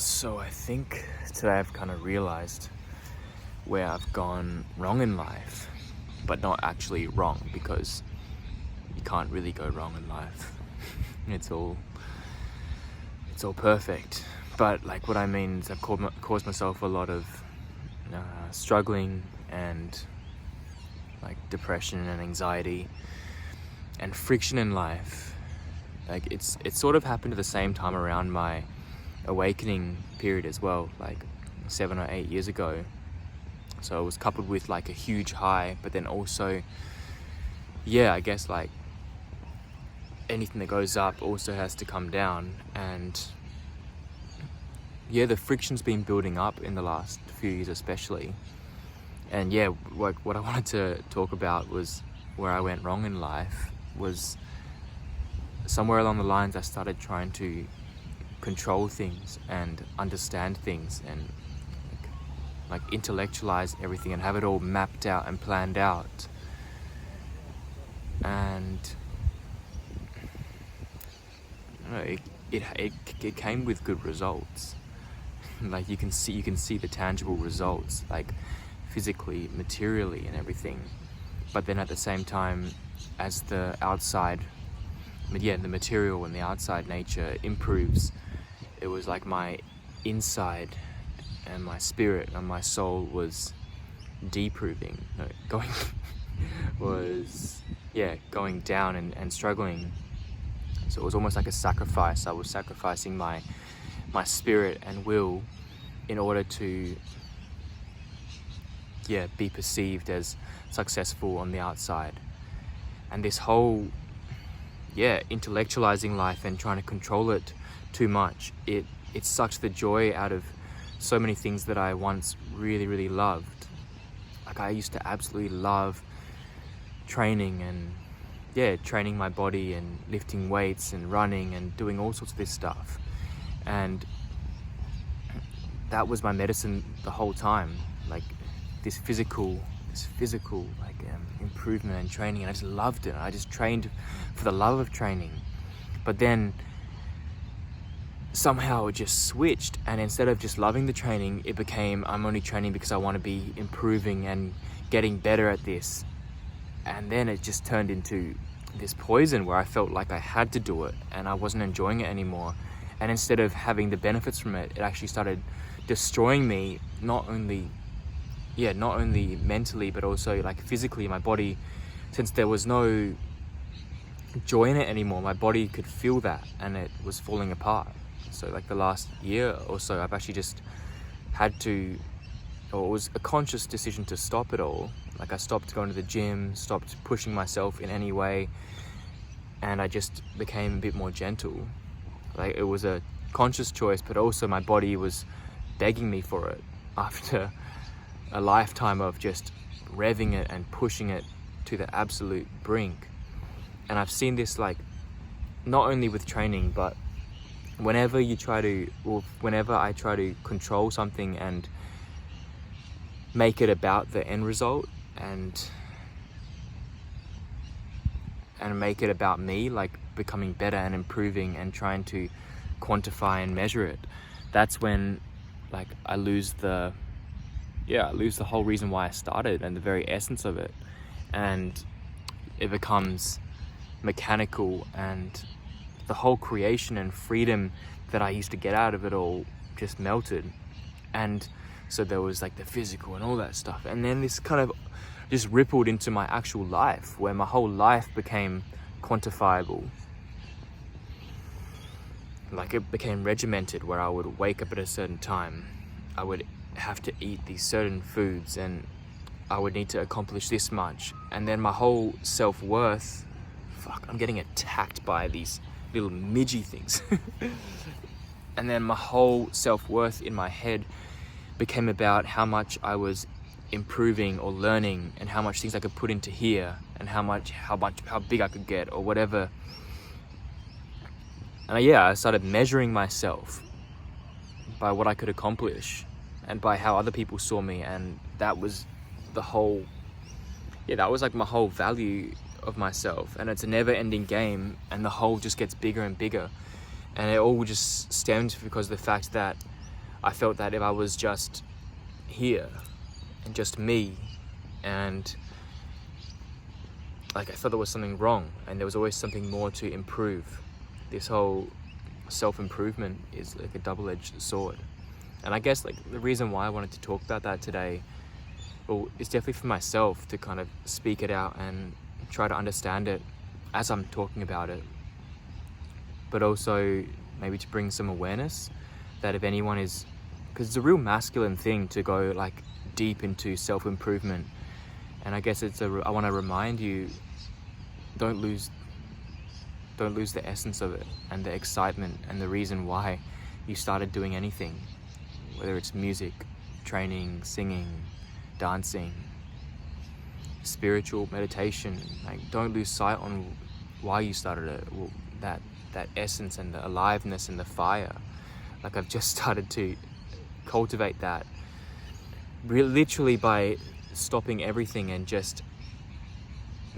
So I think today I've kind of realized where I've gone wrong in life, but not actually wrong, because you can't really go wrong in life. It's all perfect. But like what I mean is I've caused myself a lot of struggling and like depression and anxiety and friction in life. Like it's sort of happened at the same time around my awakening period as well, like 7 or 8 years ago. So it was coupled with like a huge high, but then also, I guess like anything that goes up also has to come down. And the friction's been building up in the last few years especially. And what I wanted to talk about was where I went wrong in life. Was somewhere along the lines I started trying to control things and understand things and like intellectualize everything and have it all mapped out and planned out. And it came with good results. Like you can see the tangible results, like physically, materially and everything. But then at the same time, as the outside, the material and the outside nature improves, it was like my inside and my spirit and my soul was going down and struggling. So it was almost like a sacrifice. I was sacrificing my spirit and will in order to be perceived as successful on the outside. And this whole intellectualizing life and trying to control it too much, it sucked the joy out of so many things that I once really, really loved. Like I used to absolutely love training and training my body and lifting weights and running and doing all sorts of this stuff. And that was my medicine the whole time. Like this physical like improvement and training, and I just loved it. I just trained for the love of training. But then somehow it just switched, and instead of just loving the training, it became I'm only training because I want to be improving and getting better at this. And then it just turned into this poison where I felt like I had to do it and I wasn't enjoying it anymore. And instead of having the benefits from it, it actually started destroying me, not only mentally, but also like physically. My body, since there was no joy in it anymore, my body could feel that and it was falling apart. So like the last year or so, I've actually just had to, or it was a conscious decision to stop it all. Like I stopped going to the gym, stopped pushing myself in any way, and I just became a bit more gentle. Like it was a conscious choice, but also my body was begging me for it after a lifetime of just revving it and pushing it to the absolute brink. And I've seen this like not only with training, but whenever I try to control something and make it about the end result and make it about me, like becoming better and improving and trying to quantify and measure it, that's when like I lose the whole reason why I started and the very essence of it. And it becomes mechanical, and the whole creation and freedom that I used to get out of it all just melted. And so there was like the physical and all that stuff, and then this kind of just rippled into my actual life, where my whole life became quantifiable. Like it became regimented, where I would wake up at a certain time, I would have to eat these certain foods, and I would need to accomplish this much. And then my whole self-worth, I'm getting attacked by these little midgy things. And then my whole self-worth in my head became about how much I was improving or learning, and how much things I could put into here, and how big I could get or whatever. And I started measuring myself by what I could accomplish and by how other people saw me. And that was that was like my whole value of myself. And it's a never-ending game, and the hole just gets bigger and bigger. And it all just stems because of the fact that I felt that if I was just here and just me, and like I thought there was something wrong and there was always something more to improve. This whole self-improvement is like a double-edged sword. And I guess like the reason why I wanted to talk about that today, well, it's definitely for myself to kind of speak it out and try to understand it as I'm talking about it, but also maybe to bring some awareness that if anyone is, because it's a real masculine thing to go like deep into self-improvement. And I guess I want to remind you, don't lose the essence of it and the excitement and the reason why you started doing anything, whether it's music, training, singing, dancing, spiritual meditation. Like, don't lose sight on why you started it, that essence and the aliveness and the fire. Like, I've just started to cultivate that literally by stopping everything and just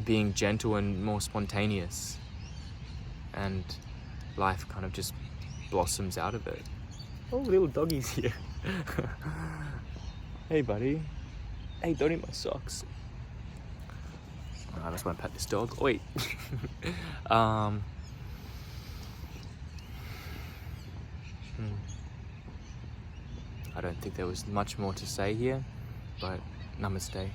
being gentle and more spontaneous, and life kind of just blossoms out of it. Oh, little doggy's here. Hey buddy, hey, don't eat my socks. I just want to pet this dog. Wait. I don't think there was much more to say here, but namaste.